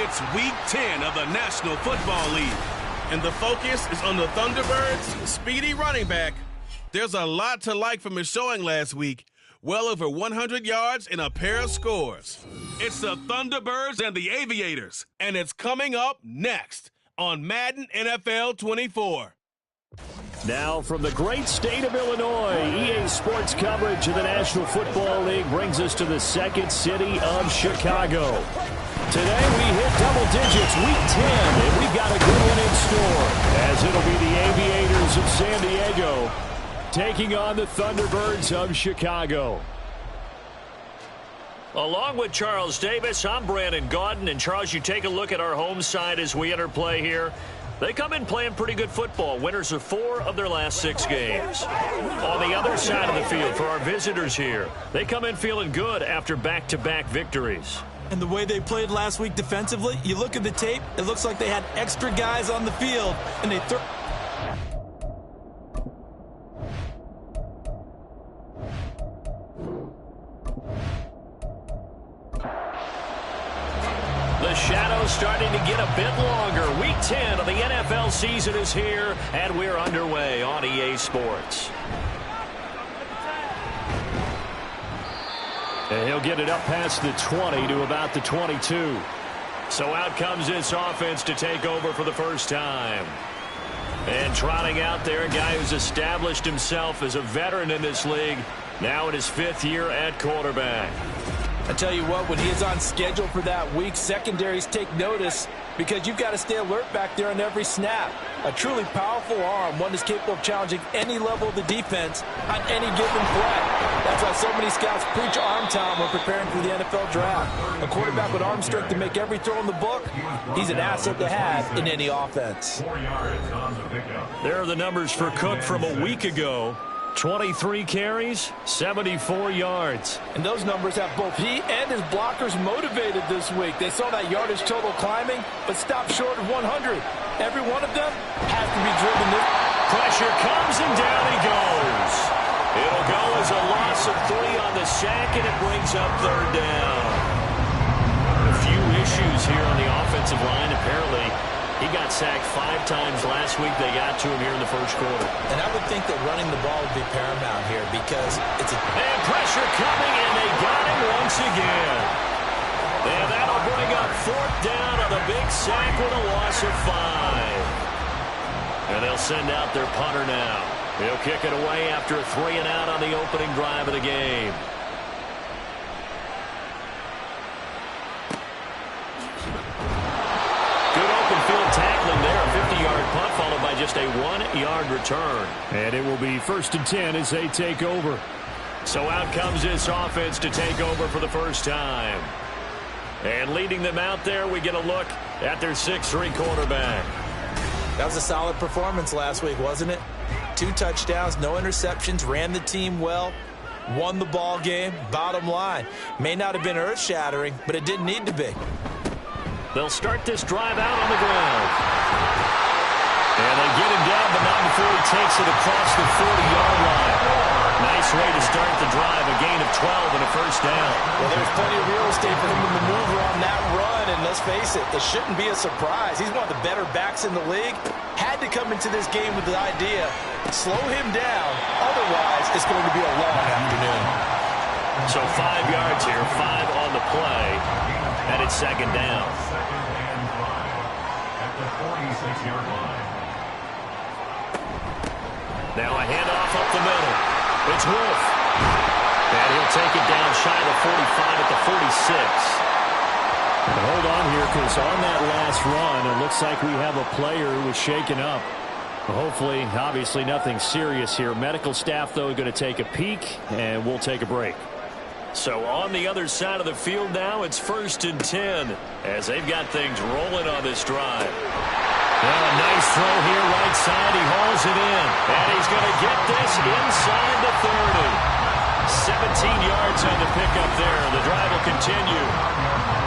It's Week 10 of the National Football League, and the focus is on the Thunderbirds' speedy running back. There's a lot to like from his showing last week, well over 100 yards and a pair of scores. It's the Thunderbirds and the Aviators, and it's coming up next on Madden NFL 24. Now from the great state of Illinois, EA Sports coverage of the National Football League brings us to the second city of Chicago. Today we hit double digits, Week 10, and we've got a good one in store, as it'll be the Aviators of San Diego taking on the Thunderbirds of Chicago. Along with Charles Davis, I'm Brandon Gaudin. And Charles, you take a look at our home side as we enter play here. They come in playing pretty good football, winners of 4 of their last 6 games. On the other side of the field for our visitors here, they come in feeling good after back-to-back victories. And the way they played last week defensively, you look at the tape, it looks like they had extra guys on the field, and they threw. The shadow's starting to get a bit longer. Week 10 of the NFL season is here, and we're underway on EA Sports. And he'll get it up past the 20 to about the 22. So out comes this offense to take over for the first time. And trotting out there, a guy who's established himself as a veteran in this league, now in his 5th year at quarterback. I tell you what, when he is on schedule for that week, secondaries take notice because you've got to stay alert back there on every snap. A truly powerful arm, one that's capable of challenging any level of the defense on any given play. That's why so many scouts preach arm talent when preparing for the NFL draft. A quarterback with arm strength to make every throw in the book, he's an asset to have in any offense. There are the numbers for Cook from a week ago. 23 carries, 74 yards. And those numbers have both he and his blockers motivated this week. They saw that yardage total climbing, but stopped short of 100. Every one of them has to be driven. Pressure comes, and down he goes. It'll go as a loss of 3 on the sack, and it brings up 3rd down. A few issues here on the offensive line, apparently. He got sacked 5 times last week. They got to him here in the first quarter. And I would think that running the ball would be paramount here because it's a... And pressure coming, and they got him once again. And that'll bring up 4th down on the big sack with a loss of 5. And they'll send out their punter now. He'll kick it away after a 3-and-out on the opening drive of the game. Tackling there, a 50-yard punt followed by just a 1-yard return. And it will be 1st and 10 as they take over. So out comes this offense to take over for the first time. And leading them out there, we get a look at their 6'3" quarterback. That was a solid performance last week, wasn't it? 2 touchdowns, no interceptions, ran the team well, won the ball game. Bottom line, may not have been earth-shattering, but it didn't need to be. They'll start this drive out on the ground. And they get him down, but not before he takes it across the 40-yard line. Nice way to start the drive, a gain of 12 and a first down. Well, there's plenty of real estate for him to maneuver on that run, and let's face it, this shouldn't be a surprise. He's one of the better backs in the league. Had to come into this game with the idea, slow him down, otherwise it's going to be a long afternoon. So 5 yards here, 5 on the play, and it's 2nd down. Now a handoff up the middle. It's Wolf. And he'll take it down shy of the 45 at the 46. But hold on here, because on that last run, it looks like we have a player who was shaken up. Hopefully, obviously nothing serious here. Medical staff, though, going to take a peek, and we'll take a break. So on the other side of the field now, it's 1st and 10 as they've got things rolling on this drive. Well, a nice throw here right side. He hauls it in. And he's going to get this inside the 30. 17 yards on the pickup there. The drive will continue.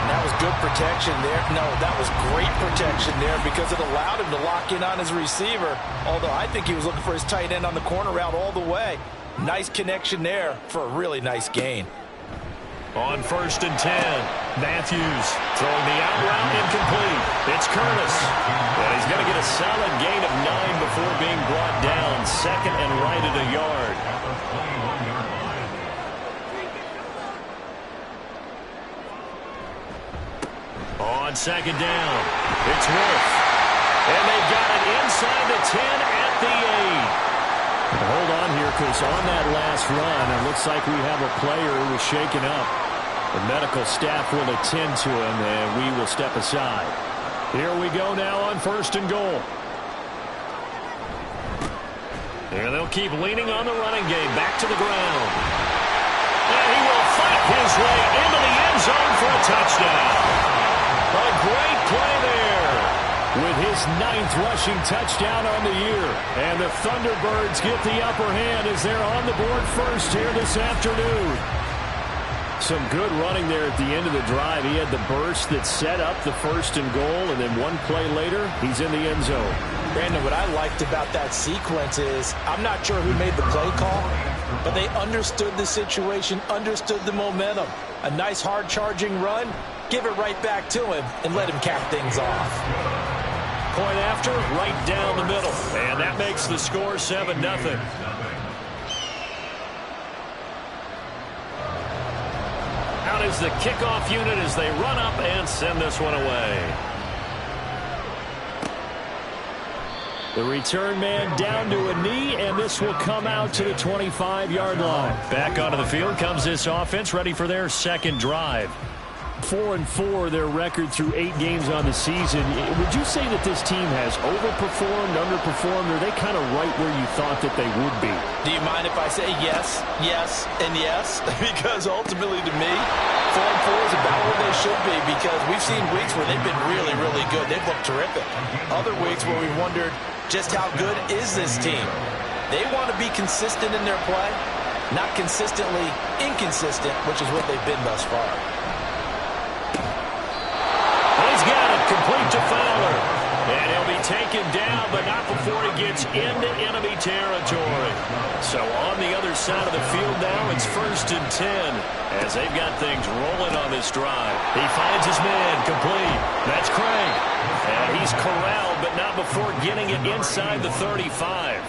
That was good protection there. No, that was great protection there because it allowed him to lock in on his receiver. Although I think he was looking for his tight end on the corner route all the way. Nice connection there for a really nice gain. On 1st and 10, Matthews throwing the out route incomplete. It's Curtis. And he's going to get a solid gain of 9 before being brought down. 2nd and right at a yard. On 2nd down, it's Wolf. And they've got it inside the 10 at the 8. Hold on here, because on that last run, it looks like we have a player who was shaken up. The medical staff will attend to him, and we will step aside. Here we go now on 1st and goal. And they'll keep leaning on the running game. Back to the ground. And he will fight his way into the end zone for a touchdown. A great play there. With his 9th rushing touchdown on the year. And the Thunderbirds get the upper hand as they're on the board first here this afternoon. Some good running there at the end of the drive. He had the burst that set up the 1st and goal, and then one play later, he's in the end zone. Brandon, what I liked about that sequence is I'm not sure who made the play call, but they understood the situation, understood the momentum. A nice hard-charging run, give it right back to him, and let him cap things off. Point after, right down the middle. And that makes the score 7-0. Out is the kickoff unit as they run up and send this one away. The return man down to a knee, and this will come out to the 25-yard line. Back onto the field comes this offense, ready for their 2nd drive. 4-4, their record through 8 games on the season. Would you say that this team has overperformed, underperformed, or are they kind of right where you thought that they would be? Do you mind if I say yes, yes, and yes? Because ultimately to me, 4-4 is about where they should be, because we've seen weeks where they've been really, really good. They've looked terrific. Other weeks where we wondered just how good is this team. They want to be consistent in their play, not consistently inconsistent, which is what they've been thus far. He's got it complete to Fowler. And he'll be taken down, but not before he gets into enemy territory. So on the other side of the field now, it's 1st and 10 as they've got things rolling on this drive. He finds his man complete. That's Craig. And he's corralled, but not before getting it inside the 35.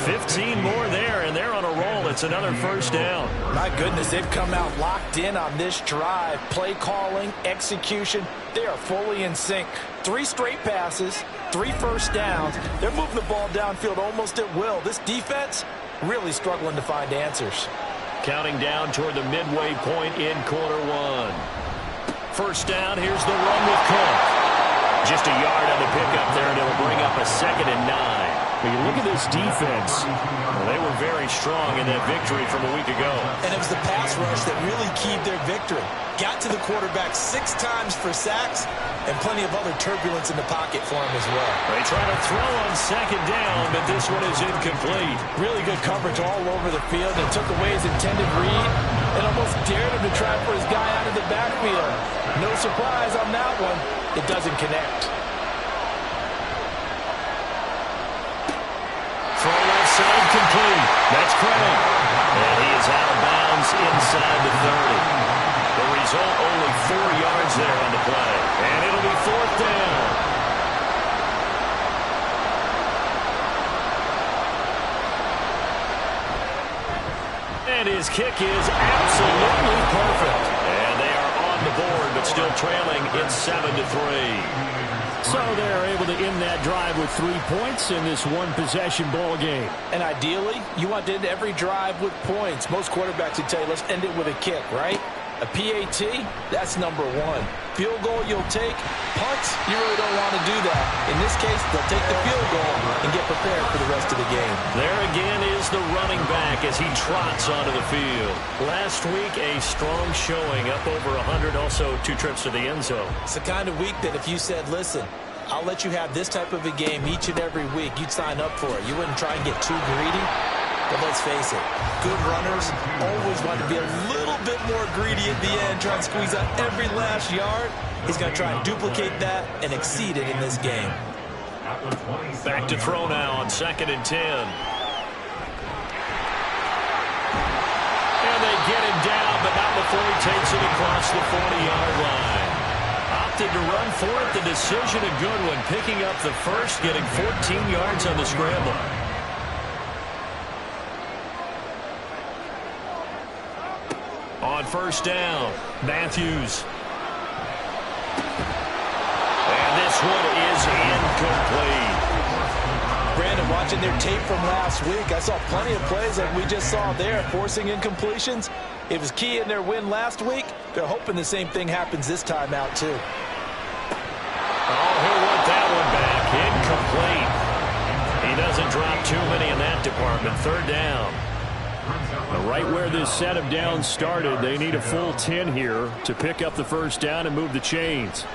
15 more there, and they're on a roll. It's another 1st down. My goodness, they've come out locked in on this drive. Play calling, execution, they are fully in sync. 3 straight passes, 3 first downs. They're moving the ball downfield almost at will. This defense really struggling to find answers. Counting down toward the midway point in quarter 1. 1st down, here's the run with Cook. Just a yard on the pickup there, and it'll bring up a 2nd and 9. When you look at this defense, well, they were very strong in that victory from a week ago. And it was the pass rush that really keyed their victory. Got to the quarterback 6 times for sacks, and plenty of other turbulence in the pocket for him as well. They try to throw on 2nd down, but this one is incomplete. Really good coverage all over the field, and took away his intended read and almost dared him to try for his guy out of the backfield. No surprise on that one. It doesn't connect. Throw left side complete. That's Craig. And he is out of bounds inside the 30. The result, only 4 yards there on the play. And it'll be 4th down. And his kick is absolutely perfect. And they are on the board, but still trailing in 7-3. So they're able to end that drive with 3 points in this one-possession ball game. And ideally, you want to end every drive with points. Most quarterbacks would tell you, let's end it with a kick, right? A PAT, that's number 1. Field goal you'll take. Punts, you really don't want to do that. In this case, they'll take the field goal and get prepared for the rest of the game. There again is the running back as he trots onto the field. Last week, a strong showing, up over 100, also 2 trips to the end zone. It's the kind of week that if you said, listen, I'll let you have this type of a game each and every week, you'd sign up for it. You wouldn't try and get too greedy. But let's face it, good runners always want to be a little bit more greedy at the end, try and squeeze out every last yard. He's going to try and duplicate that and exceed it in this game. Back to throw now on 2nd and 10. And they get him down, but not before he takes it across the 40-yard line. Opted to run for it. The decision a good one. Picking up the first, getting 14 yards on the scramble. On first down, Matthews. And this one is incomplete. Brandon, watching their tape from last week, I saw plenty of plays like we just saw there, forcing incompletions. It was key in their win last week. They're hoping the same thing happens this time out, too. Oh, he'll want that one back. Incomplete. He doesn't drop too many in that department. Third down. Right where this set of downs started, they need a full 10 here to pick up the first down and move the chains.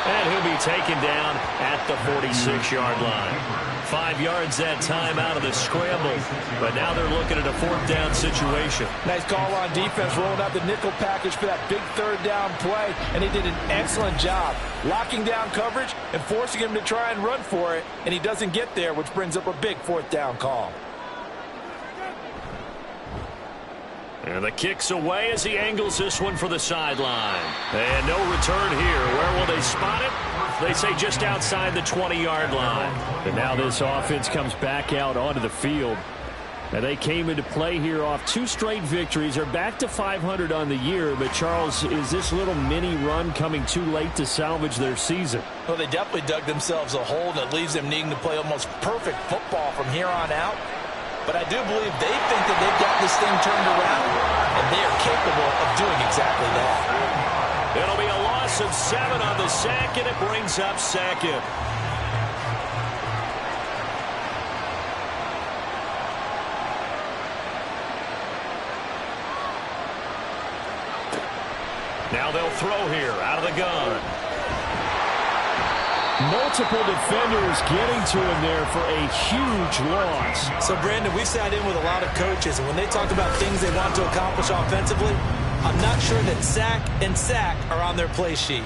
And he'll be taken down at the 46-yard line. 5 yards that time out of the scramble. But now they're looking at a fourth down situation. Nice call on defense, rolling out the nickel package for that big third down play. And he did an excellent job locking down coverage and forcing him to try and run for it. And he doesn't get there, which brings up a big fourth down call. And the kick's away as he angles this one for the sideline. And no return here. Where will they spot it? They say just outside the 20-yard line. And now this offense comes back out onto the field. And they came into play here off 2 straight victories. They're back to 500 on the year. But, Charles, is this little mini run coming too late to salvage their season? Well, they definitely dug themselves a hole that leaves them needing to play almost perfect football from here on out. But I do believe they think that they've got this thing turned around, and they are capable of doing exactly that. It'll be a loss of 7 on the sack, and it brings up second. Now they'll throw here out of the gun. Multiple defenders getting to him there for a huge loss. So, Brandon, we've sat in with a lot of coaches, and when they talk about things they want to accomplish offensively, I'm not sure that sack and sack are on their play sheet.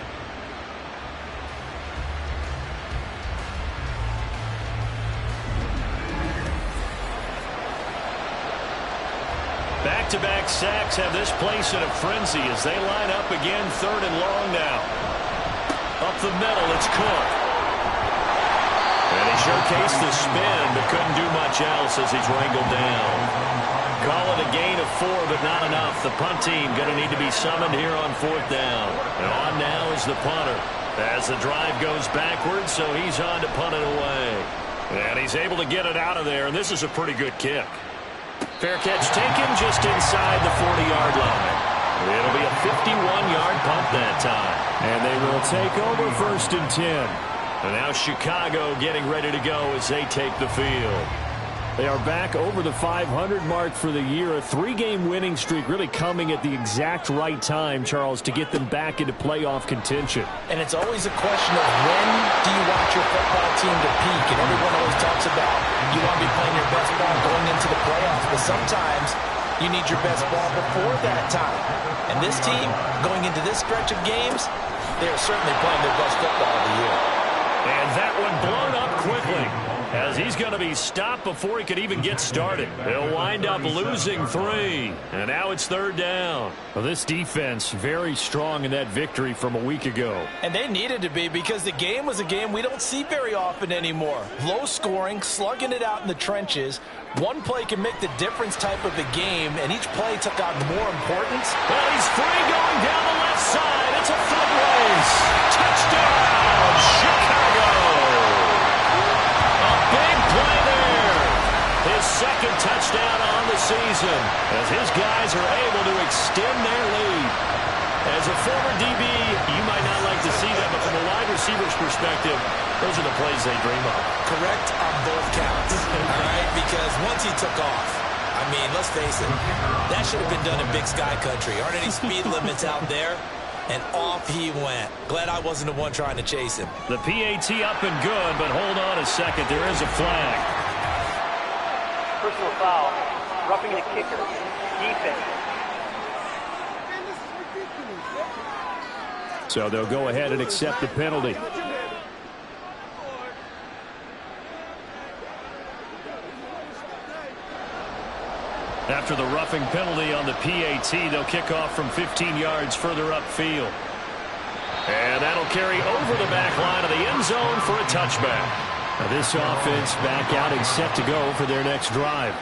Back-to-back sacks have this place in a frenzy as they line up again, 3rd and long now. Up the middle, it's Cook. And he showcased the spin, but couldn't do much else as he's wrangled down. Call it a gain of 4, but not enough. The punt team going to need to be summoned here on 4th down. And on now is the punter. As the drive goes backwards, so he's on to punt it away. And he's able to get it out of there, and this is a pretty good kick. Fair catch taken just inside the 40-yard line. It'll be a 51-yard punt that time. And they will take over 1st and 10. And now Chicago getting ready to go as they take the field. They are back over the 500 mark for the year. A 3-game winning streak really coming at the exact right time, Charles, to get them back into playoff contention. And it's always a question of when do you want your football team to peak? And everyone always talks about you want to be playing your best ball going into the playoffs. But sometimes you need your best ball before that time. And this team, going into this stretch of games, they are certainly playing their best football of the year. And that one blown up quickly as he's going to be stopped before he could even get started. He'll wind up losing 3. And now it's 3rd down. Well, this defense very strong in that victory from a week ago. And they needed to be because the game was a game we don't see very often anymore. Low scoring, slugging it out in the trenches. One play can make the difference type of a game, and each play took on more importance. Well, he's free going down the left side. It's a foot race. Touchdown, Chicago. A big play there. His 2nd touchdown on the season as his guys are able to extend their lead. As a former DB, you might not like to see that, but from a wide receiver's perspective, those are the plays they dream of. Correct on both counts, all right? Because once he took off, I mean, let's face it, that should have been done in Big Sky Country. Aren't any speed limits out there? And off he went. Glad I wasn't the one trying to chase him. The PAT up and good, but hold on a second. There is a flag. Personal foul, roughing the kicker, defense. So they'll go ahead and accept the penalty. After the roughing penalty on the PAT, they'll kick off from 15 yards further upfield. And that'll carry over the back line of the end zone for a touchback. Now this offense back out and set to go for their next drive.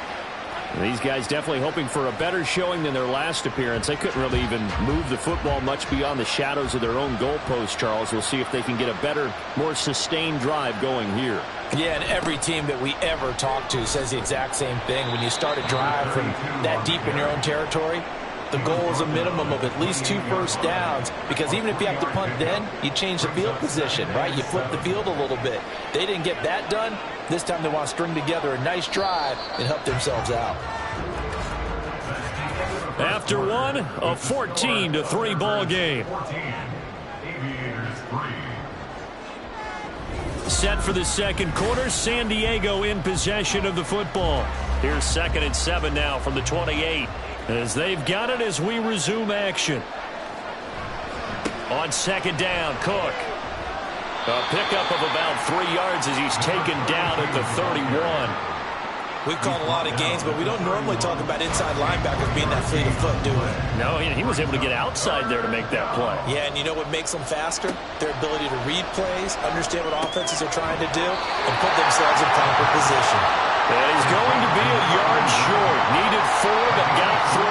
These guys definitely hoping for a better showing than their last appearance. They couldn't really even move the football much beyond the shadows of their own goalpost, Charles. We'll see if they can get a better, more sustained drive going here. Yeah, and every team that we ever talk to says the exact same thing. When you start a drive from that deep in your own territory, the goal is a minimum of at least 2 first downs, because even if you have to punt then, you change the field position, right? You flip the field a little bit. They didn't get that done. This time they want to string together a nice drive and help themselves out. After one, a 14-3 ball game. Set for the second quarter, San Diego in possession of the football. Here's 2nd and 7 now from the 28. As they've got it as we resume action. On 2nd down, Cook. A pickup of about 3 yards as he's taken down at the 31. We've called a lot of games, but we don't normally talk about inside linebackers being that fleet of foot, do we? No, he was able to get outside there to make that play. Yeah, and you know what makes them faster? Their ability to read plays, understand what offenses are trying to do, and put themselves in proper position. And he's going to be a yard short. Needed 4, but got 3.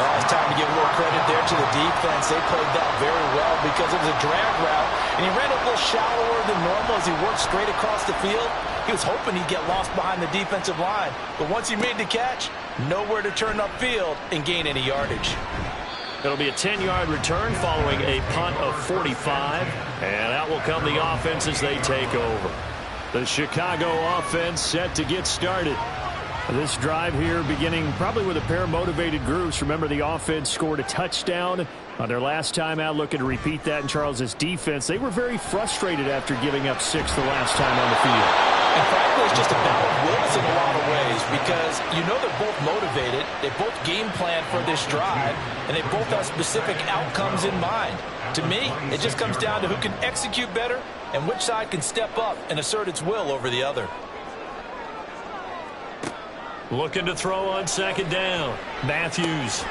Well, it's time to give a little credit there to the defense. They played that very well because it was a drag route, and he ran a little shallower than normal as he worked straight across the field. He was hoping he'd get lost behind the defensive line, but once he made the catch, nowhere to turn upfield and gain any yardage. It'll be a 10-yard return following a punt of 45, and out will come the offense as they take over. The Chicago offense set to get started. This drive here beginning probably with a pair of motivated groups. Remember, the offense scored a touchdown on their last time out. Looking to repeat that in Charles's defense. They were very frustrated after giving up 6 the last time on the field. And frankly, it's just a battle of wills in a lot of ways, because you know they're both motivated. They both game plan for this drive, and they both have specific outcomes in mind. To me, it just comes down to who can execute better and which side can step up and assert its will over the other. Looking to throw on 2nd down. Matthews.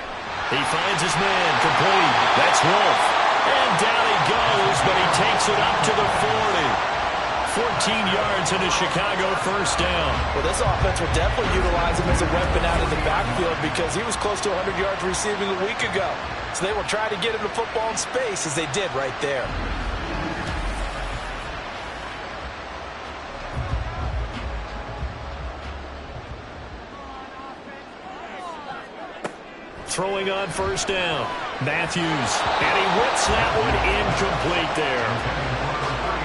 He finds his man complete. That's Wolf. And down he goes, but he takes it up to the 40. 14 yards and a Chicago first down. Well, this offense will definitely utilize him as a weapon out in the backfield, because he was close to 100 yards receiving a week ago. So they will try to get him the football in space, as they did right there. Throwing on 1st down. Matthews. And he whips that one incomplete there.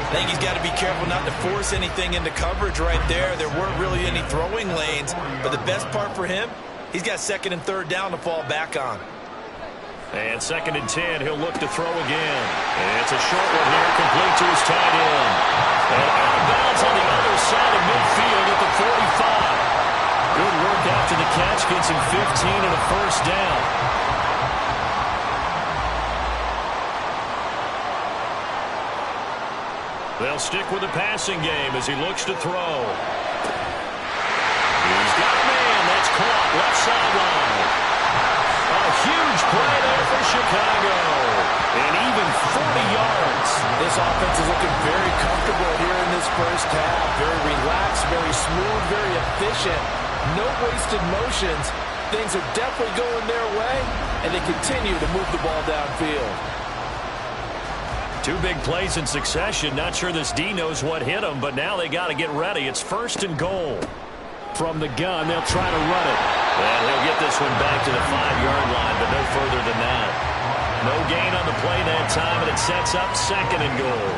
I think he's got to be careful not to force anything into coverage right there. There weren't really any throwing lanes, but the best part for him, he's got 2nd and 3rd down to fall back on. And 2nd and 10, he'll look to throw again. And it's a short one here, complete to his tight end. And out of bounds on the other side of midfield at the 45. Good work after the catch, gets him 15 and a first down. They'll stick with the passing game as he looks to throw. He's got a man. That's caught left sideline. A huge play there for Chicago. And even 40 yards. This offense is looking very comfortable here in this first half. Very relaxed, very smooth, very efficient. No wasted motions. Things are definitely going their way, and they continue to move the ball downfield. 2 big plays in succession. Not sure this D knows what hit him, but now they got to get ready. It's 1st and goal. From the gun, they'll try to run it. And he'll get this one back to the 5-yard line, but no further than that. No gain on the play that time, and it sets up 2nd and goal.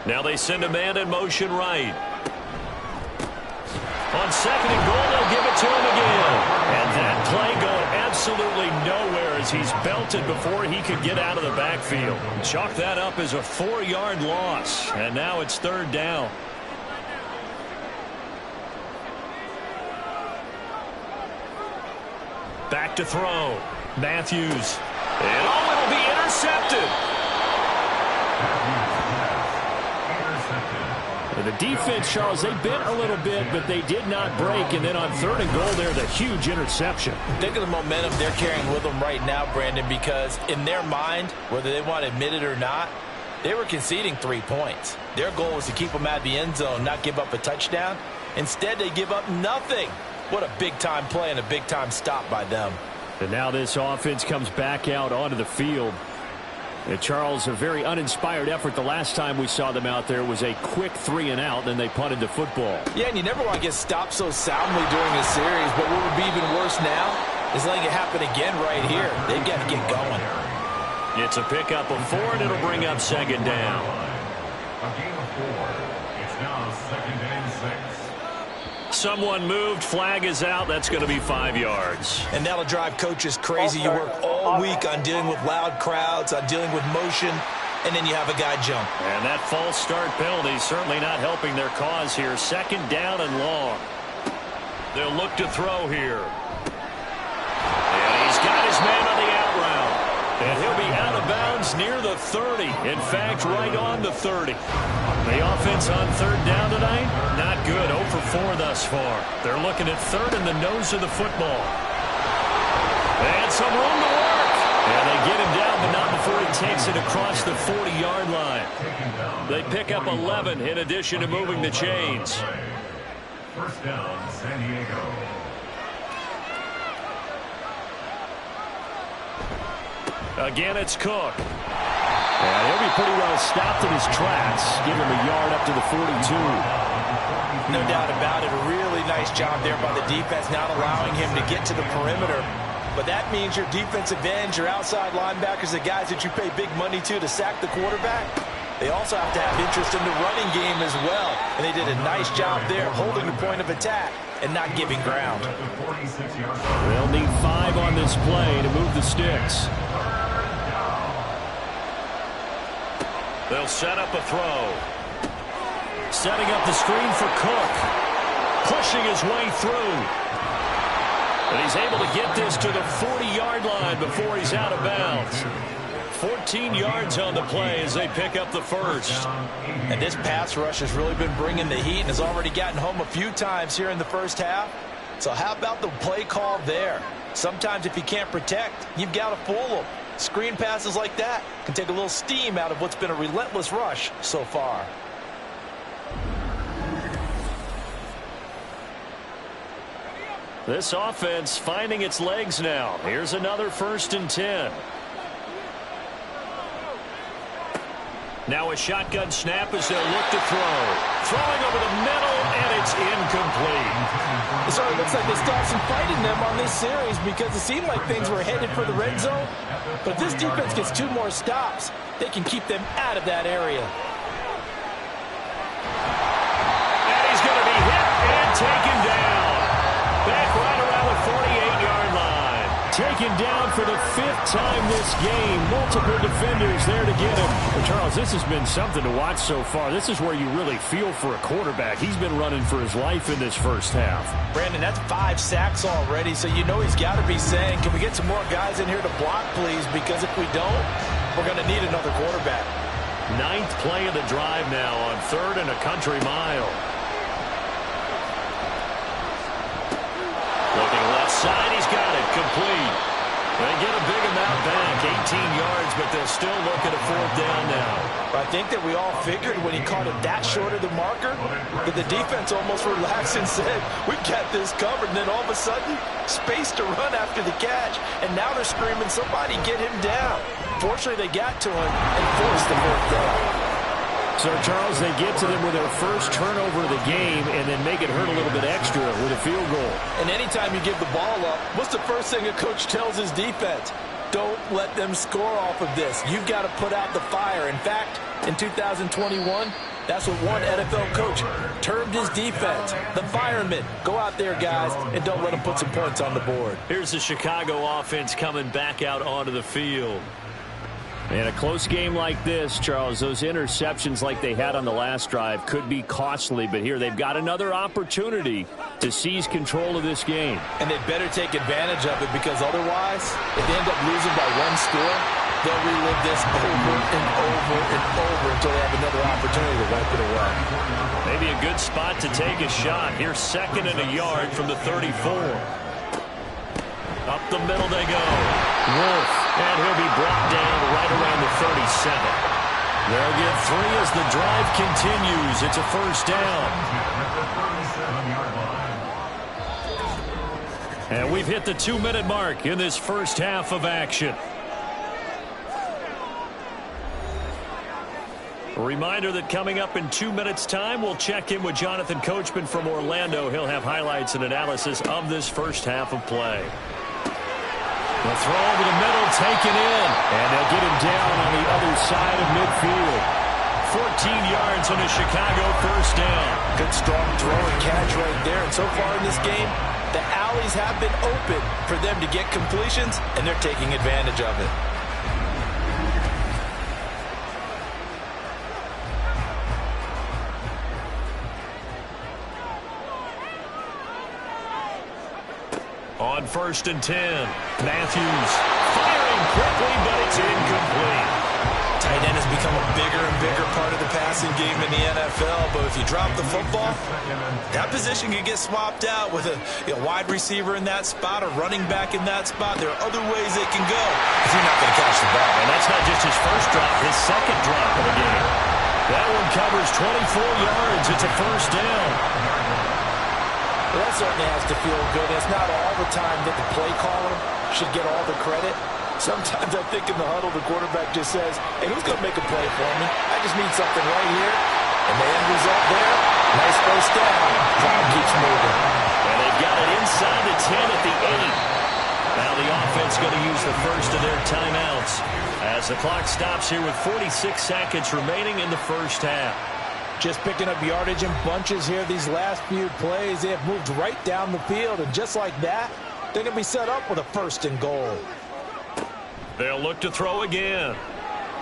Now they send a man in motion right. On 2nd and goal, they'll give it to him again. And that play going absolutely nowhere as he's belted before he could get out of the backfield. Chalk that up as a 4-yard loss. And now it's 3rd down. Back to throw. Matthews. And it'll be intercepted. The defense, Charles, they bent a little bit, but they did not break. And then on 3rd and goal there, the huge interception. Think of the momentum they're carrying with them right now, Brandon, because in their mind, whether they want to admit it or not, they were conceding 3 points. Their goal was to keep them out of the end zone, not give up a touchdown. Instead, they give up nothing. What a big-time play and a big-time stop by them. And now this offense comes back out onto the field. And Charles, a very uninspired effort. The last time we saw them out there was a quick 3-and-out, then they punted the football. Yeah, and you never want to get stopped so soundly during a series, but what would be even worse now is letting it happen again right here. They've got to get going. It's a pickup of 4, and it'll bring up 2nd down. A game of 4. It's now 2nd and 6. Someone moved. Flag is out. That's going to be 5 yards. And that'll drive coaches crazy. You work all week on dealing with loud crowds, on dealing with motion, and then you have a guy jump. And that false start penalty certainly not helping their cause here. 2nd down and long. They'll look to throw here. And he's got his man on the out route. And he'll be out of bounds near the 30. In fact, right on the 30. The offense on 3rd down tonight, not good. 0 for 4 thus far. They're looking at 3rd in the nose of the football. And some room to work. And they get him down, but not before he takes it across the 40-yard line. They pick up 11 in addition to moving the chains. 1st down, San Diego. Again, it's Cook. And he'll be pretty well stopped in his tracks. Give him a yard up to the 42. No doubt about it. A really nice job there by the defense, not allowing him to get to the perimeter. But that means your defensive ends, your outside linebackers, the guys that you pay big money to sack the quarterback, they also have to have interest in the running game as well. And they did a nice job there holding the point of attack and not giving ground. They'll need 5 on this play to move the sticks. They'll set up a throw. Setting up the screen for Cook. Pushing his way through. And he's able to get this to the 40-yard line before he's out of bounds. 14 yards on the play as they pick up the 1st. And this pass rush has really been bringing the heat and has already gotten home a few times here in the 1st half. So how about the play call there? Sometimes if you can't protect, you've got to fool them. Screen passes like that can take a little steam out of what's been a relentless rush so far. This offense finding its legs now. Here's another 1st and 10. Now a shotgun snap as they'll look to throw. Throwing over the middle, and it's incomplete. So it looks like they still have some fight in them on this series because it seemed like things were headed for the red zone. But if this defense gets 2 more stops, they can keep them out of that area. And he's going to be hit and taken down. Back right around the 48-yard line. Taken down for the 5th time this game. Multiple defenders there to get him. Well, Charles, this has been something to watch so far. This is where you really feel for a quarterback. He's been running for his life in this 1st half. Brandon, that's 5 sacks already, so you know he's got to be saying, can we get some more guys in here to block, please? Because if we don't, we're going to need another quarterback. 9th play of the drive now on 3rd and a country mile. Looking left side, he's got it, complete. They get a big amount back, 18 yards, but they'll still look at a 4th down now. I think that we all figured when he caught it that short of the marker that the defense almost relaxed and said, we've got this covered. And then all of a sudden, space to run after the catch. And now they're screaming, somebody get him down. Fortunately, they got to him and forced the 4th down. So, Charles, they get to them with their 1st turnover of the game and then make it hurt a little bit extra with a field goal. And anytime you give the ball up, what's the first thing a coach tells his defense? Don't let them score off of this. You've got to put out the fire. In fact, in 2021, that's what one NFL coach termed his defense. The firemen. Go out there, guys, and don't let them put some points on the board. Here's the Chicago offense coming back out onto the field. In a close game like this, Charles, those interceptions like they had on the last drive could be costly, but here they've got another opportunity to seize control of this game. And they better take advantage of it because otherwise, if they end up losing by 1 score, they'll relive this over and over and over until they have another opportunity to wipe it away. Maybe a good spot to take a shot. Here's 2nd and a yard from the 34. Up the middle they go. Wolf, and he'll be brought down right around the 37. They'll get 3 as the drive continues. It's a first down. And we've hit the 2-minute mark in this first half of action. A reminder that coming up in 2 minutes' time, we'll check in with Jonathan Coachman from Orlando. He'll have highlights and analysis of this first half of play. The throw over the middle, taken in. And they'll get him down on the other side of midfield. 14 yards on a Chicago first down. Good strong throw and catch right there. And so far in this game, the alleys have been open for them to get completions, and they're taking advantage of it. On 1st and 10, Matthews firing quickly, but it's incomplete. Tight end has become a bigger and bigger part of the passing game in the NFL, but if you drop the football, that position can get swapped out with a wide receiver in that spot, a running back in that spot. There are other ways they can go if you're not going to catch the ball. And that's not just his first drop, his second drop of the game. That one covers 24 yards. It's a first down. Well, that certainly has to feel good. It's not all the time that the play caller should get all the credit. Sometimes I think in the huddle, the quarterback just says, hey, who's going to make a play for me? I just need something right here. And the end result there, nice first down. Clock keeps moving. And they've got it inside the 10 at the 8. Now the offense going to use the first of their timeouts as the clock stops here with 46 seconds remaining in the first half. Just picking up yardage in bunches here these last few plays. They have moved right down the field, and just like that, they're going to be set up with a 1st and goal. They'll look to throw again.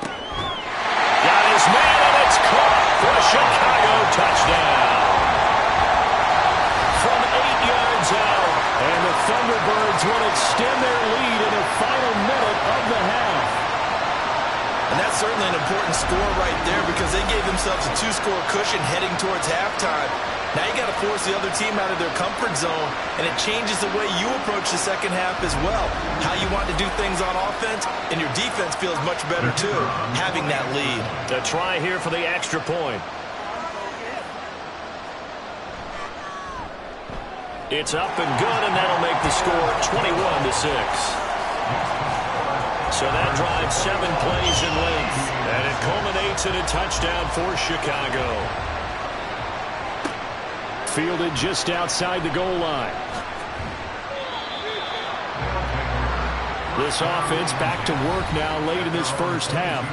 Got his man, and it's caught for a Chicago touchdown. From 8 yards out, and the Thunderbirds will extend their lead in the final minute of the half. And that's certainly an important score right there because they gave themselves a 2-score cushion heading towards halftime. Now you got to force the other team out of their comfort zone, and it changes the way you approach the second half as well. How you want to do things on offense, and your defense feels much better too, having that lead. A try here for the extra point. It's up and good, and that'll make the score 21-6. So that drives 7 plays in length, and it culminates in a touchdown for Chicago. Fielded just outside the goal line. This offense back to work now late in this first half.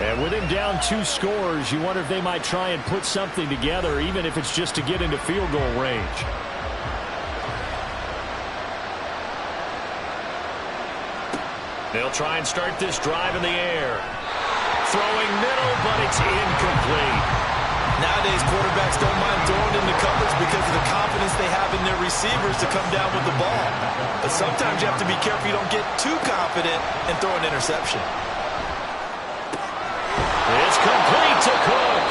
And with him down 2 scores, you wonder if they might try and put something together, even if it's just to get into field goal range. They'll try and start this drive in the air. Throwing middle, but it's incomplete. Nowadays, quarterbacks don't mind throwing into coverage because of the confidence they have in their receivers to come down with the ball. But sometimes you have to be careful you don't get too confident and throw an interception. It's complete to Cook.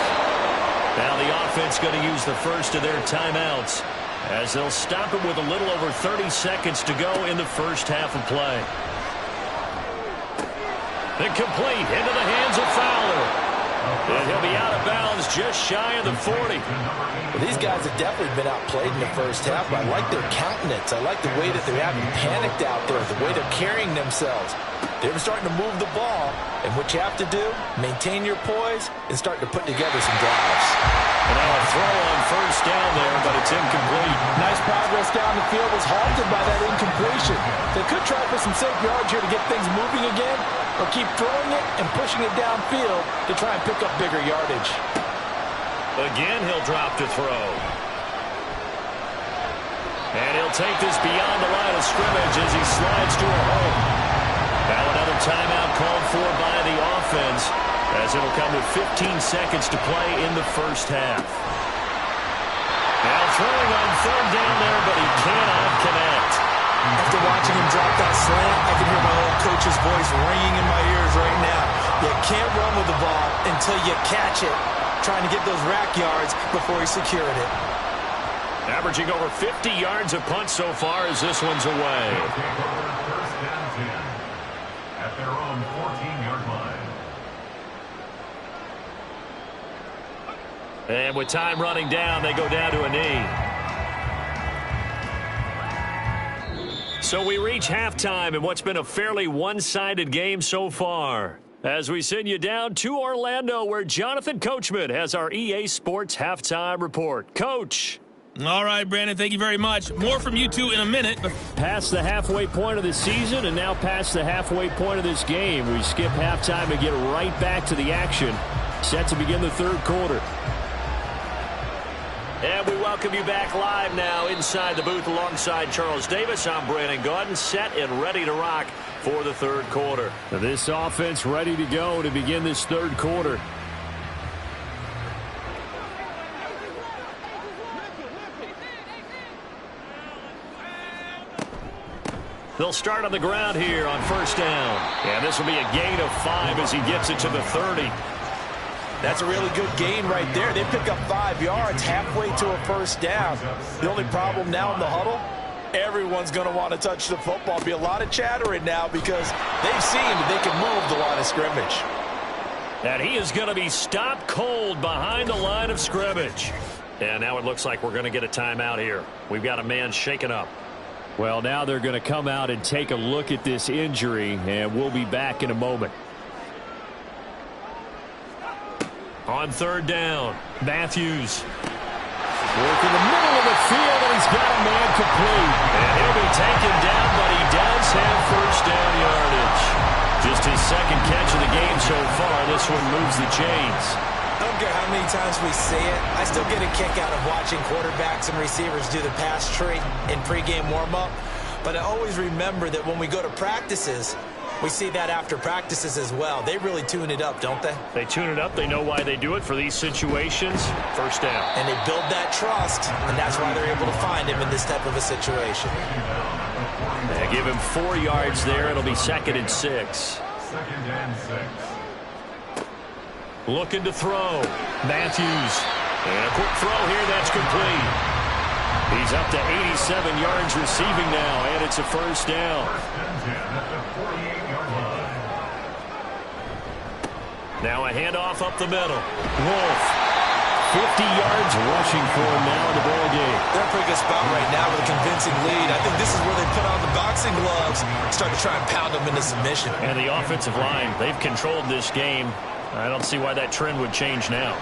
Now the offense going to use the first of their timeouts as they'll stop it with a little over 30 seconds to go in the first half of play. Incomplete into the hands of Fowler. And he'll be out of bounds just shy of the 40. Well, these guys have definitely been outplayed in the first half, but I like their countenance. I like the way that they're having panicked out there, the way they're carrying themselves. They're starting to move the ball, and what you have to do, maintain your poise and start to put together some drives. And now a throw on first down there, but it's incomplete. Nice progress down the field was halted by that incompletion. They could try for some safe yards here to get things moving again, or keep throwing it and pushing it downfield to try and pick up bigger yardage. Again, he'll drop to throw. And he'll take this beyond the line of scrimmage as he slides to a hole. Now another timeout called for by the offense, as it'll come with 15 seconds to play in the first half. Now throwing on third down there, but he cannot connect. After watching him drop that slant, I can hear my old coach's voice ringing in my ears right now. You can't run with the ball until you catch it, trying to get those rack yards before he secured it. Averaging over 50 yards a punt so far as this one's away. First and 10 at their own 14-yard line. And with time running down, they go down to a knee. So we reach halftime in what's been a fairly one-sided game so far. As we send you down to Orlando, where Jonathan Coachman has our EA Sports Halftime Report. Coach. All right, Brandon, thank you very much. More from you two in a minute. Past the halfway point of the season and now past the halfway point of this game. We skip halftime and get right back to the action. Set to begin the third quarter. And we welcome you back live now inside the booth alongside Charles Davis. I'm Brandon Gaudin, set and ready to rock for the third quarter. This offense ready to go to begin this third quarter. They'll start on the ground here on first down. And this will be a gain of 5 as he gets it to the 30. That's a really good gain right there. They pick up 5 yards halfway to a first down. The only problem now in the huddle, everyone's going to want to touch the football. Be a lot of chattering now because they've seen that they can move the line of scrimmage. And he is going to be stopped cold behind the line of scrimmage. And now it looks like we're going to get a timeout here. We've got a man shaken up. Well, now they're going to come out and take a look at this injury, and we'll be back in a moment. On third down, Matthews. Work in the middle of the field, and he's got a man complete. And he'll be taken down, but he does have first down yardage. Just his second catch of the game so far. This one moves the chains. I don't care how many times we say it, I still get a kick out of watching quarterbacks and receivers do the pass tree in pregame warm-up. But I always remember that when we go to practices, we see that after practices as well. They really tune it up, don't they? They tune it up. They know why they do it for these situations. First down. And they build that trust, and that's why they're able to find him in this type of a situation. They give him 4 yards there. It'll be 2nd and 6. 2nd and 6. Looking to throw. Matthews. And a quick throw here. That's complete. He's up to 87 yards receiving now, and it's a first down. 1st and 10 at the 48-yard line. Now a handoff up the middle. Wolf. 50 yards rushing for him now in the ball game. They're a pretty good spot right now with a convincing lead. I think this is where they put on the boxing gloves, start to try and pound them into submission. And the offensive line, they've controlled this game. I don't see why that trend would change now.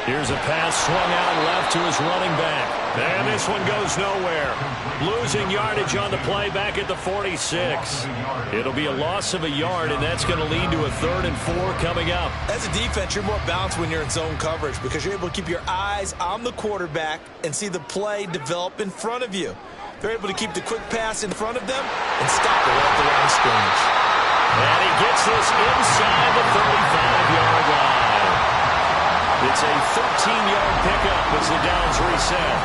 Here's a pass swung out left to his running back. And this one goes nowhere. Losing yardage on the play back at the 46. It'll be a loss of a yard, and that's going to lead to a 3rd and 4 coming up. As a defense, you're more balanced when you're in zone coverage because you're able to keep your eyes on the quarterback and see the play develop in front of you. They're able to keep the quick pass in front of them and stop it at the line of scrimmage. And he gets this inside the 35-yard line. It's a 13-yard pickup as the downs reset.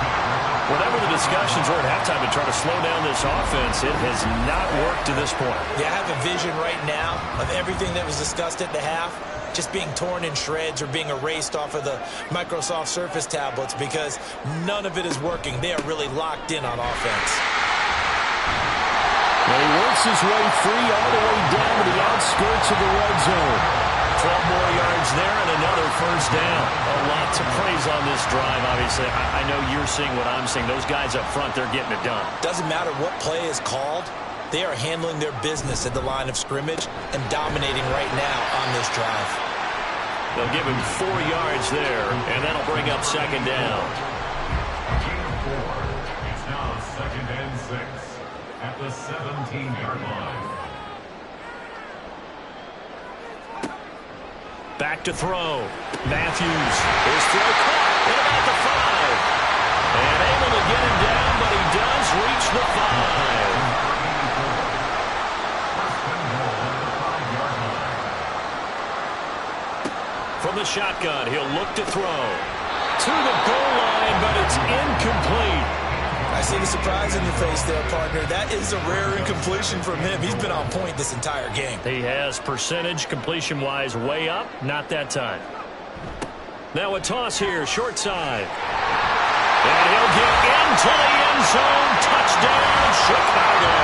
Whatever the discussions were at halftime to try to slow down this offense, it has not worked to this point. Yeah, I have a vision right now of everything that was discussed at the half just being torn in shreds or being erased off of the Microsoft Surface tablets because none of it is working. They are really locked in on offense. And he works his way free all the way down to the outskirts of the red zone. 12 more yards there and another first down. A lot to praise on this drive, obviously. I know you're seeing what I'm seeing. Those guys up front, they're getting it done. Doesn't matter what play is called. They are handling their business at the line of scrimmage and dominating right now on this drive. They'll give him 4 yards there, and that'll bring up 2nd down. Gain of 4. It's now 2nd and 6 at the 17-yard line. Back to throw. Matthews. His throw caught at about the 5. And able to get him down, but he does reach the 5. From the shotgun, he'll look to throw. To the goal line, but it's incomplete. I see the surprise in your face there, partner. That is a rare incompletion from him. He's been on point this entire game. He has percentage completion-wise way up. Not that time. Now a toss here, short side. And he'll get into the end zone. Touchdown, Chicago.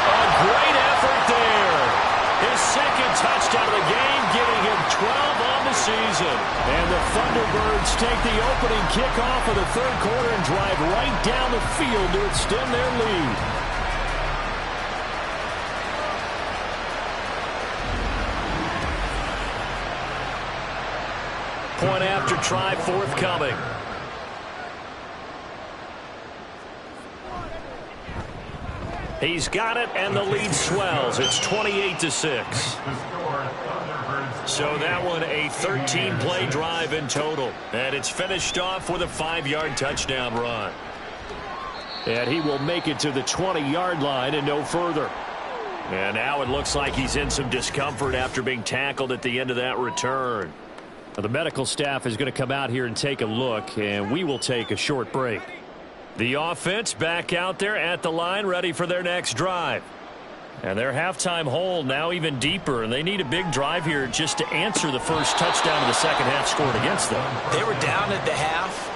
A great effort there. His second touchdown of the game, giving him 12 on the season. And the Thunderbirds take the opening kickoff of the third quarter and drive right down the field to extend their lead. Point after try forthcoming. He's got it, and the lead swells. It's 28-6. So that one a 13-play drive in total. And it's finished off with a 5-yard touchdown run. And he will make it to the 20-yard line and no further. And now it looks like he's in some discomfort after being tackled at the end of that return. Now the medical staff is going to come out here and take a look, and we will take a short break. The offense back out there at the line, ready for their next drive. And their halftime hole now even deeper, and they need a big drive here just to answer the first touchdown of the second half scored against them. They were down at the half.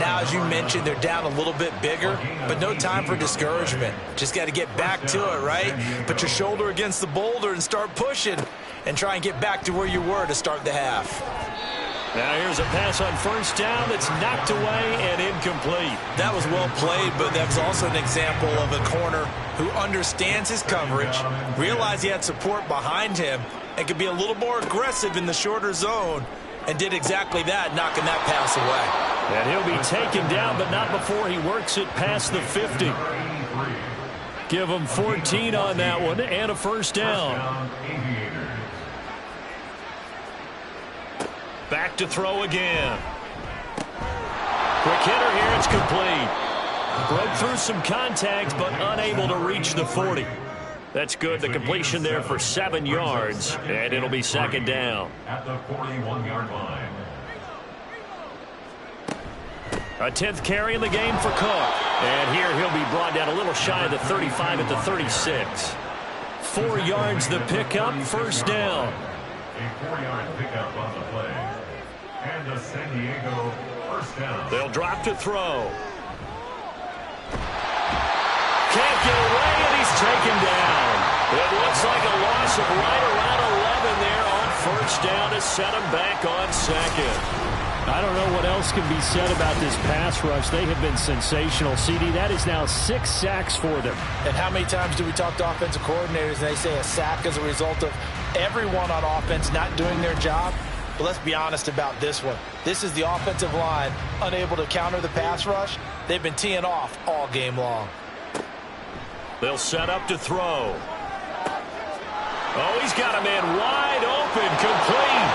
Now, as you mentioned, they're down a little bit bigger, but no time for discouragement. Just got to get back to it, right? Put your shoulder against the boulder and start pushing and try and get back to where you were to start the half. Now here's a pass on first down that's knocked away and incomplete. That was well played, but that was also an example of a corner who understands his coverage, realized he had support behind him, and could be a little more aggressive in the shorter zone, and did exactly that, knocking that pass away. And he'll be taken down, but not before he works it past the 50. Give him 14 on that one and a first down. Back to throw again. Quick hitter here, it's complete. Broke through some contact, but unable to reach the 40. That's good. The completion there for 7 yards, and it'll be second down. At the 41-yard line. A 10th carry in the game for Cook. And here he'll be brought down a little shy of the 35 at the 36. 4 yards the pickup, first down. A 4-yard pickup on the play. And a San Diego first down. They'll drop to throw. Can't get away, and he's taken down. It looks like a loss of right around 11 there on first down to set him back on second. I don't know what else can be said about this pass rush. They have been sensational. CD, that is now 6 sacks for them. And how many times do we talk to offensive coordinators and they say a sack as a result of everyone on offense not doing their job? But let's be honest about this one. This is the offensive line unable to counter the pass rush. They've been teeing off all game long. They'll set up to throw. Oh, he's got a man wide open, complete.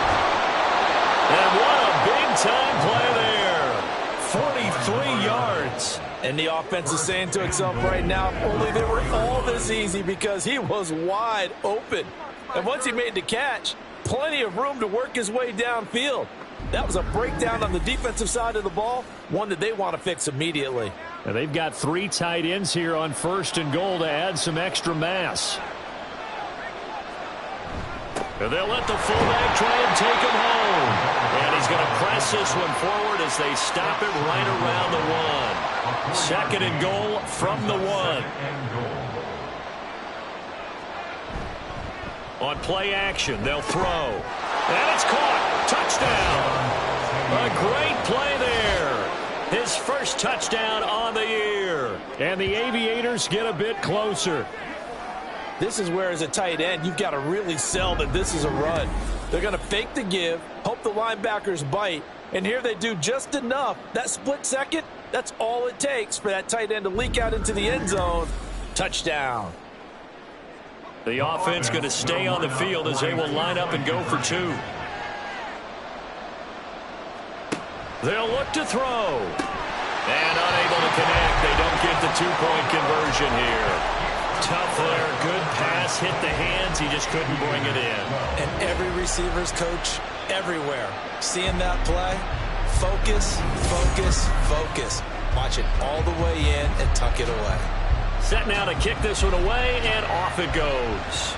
And what a big-time play there. 43 yards. And the offense is saying to itself right now, if only they were all this easy, because he was wide open. And once he made the catch, plenty of room to work his way downfield. That was a breakdown on the defensive side of the ball, one that they want to fix immediately. And they've got 3 tight ends here on first and goal to add some extra mass. And they'll let the fullback try and take him home. And he's going to press this one forward as they stop it right around the 1. Second and goal from the 1. On play action, they'll throw. And it's caught. Touchdown. A great play there. His first touchdown on the year. And the Aviators get a bit closer. This is where, as a tight end, you've got to really sell that this is a run. They're going to fake the give, hope the linebackers bite, and here they do just enough. That split second, that's all it takes for that tight end to leak out into the end zone. Touchdown. The offense going to stay on the field as they will line up and go for 2. They'll look to throw. And unable to connect. They don't get the 2-point conversion here. Tough there. Good pass. Hit the hands. He just couldn't bring it in. And every receiver's coach everywhere, seeing that play, focus, focus, focus. Watch it all the way in and tuck it away. Set now to kick this one away, and off it goes.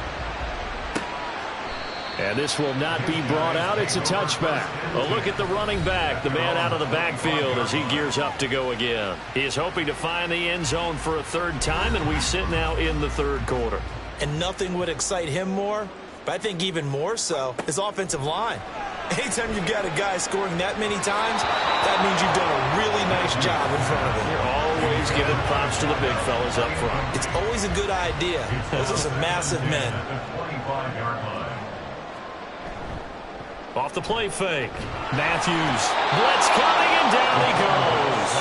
And this will not be brought out. It's a touchback. A look at the running back, the man out of the backfield as he gears up to go again. He is hoping to find the end zone for a third time, and we sit now in the third quarter. And nothing would excite him more, but I think even more so, his offensive line. Anytime you've got a guy scoring that many times, that means you've done a really nice job in front of him. You're always giving props to the big fellas up front. It's always a good idea. Those are some massive men. Off the play fake. Matthews. Blitz coming, and down he goes.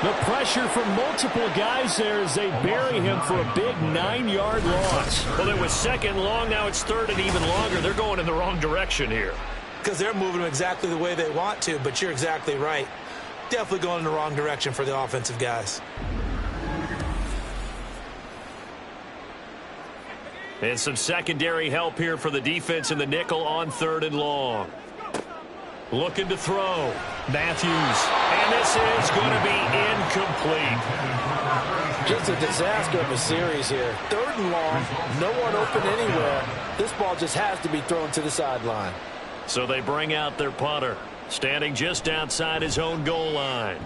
The pressure from multiple guys there as they bury him for a big 9-yard loss. Well, it was second long. Now it's third and even longer. They're going in the wrong direction here. Because they're moving them exactly the way they want to, but you're exactly right. Definitely going in the wrong direction for the offensive guys. And some secondary help here for the defense in the nickel on third and long. Looking to throw. Matthews. And this is going to be incomplete. Just a disaster of a series here. Third and long, no one open anywhere. This ball just has to be thrown to the sideline. So they bring out their punter, standing just outside his own goal line.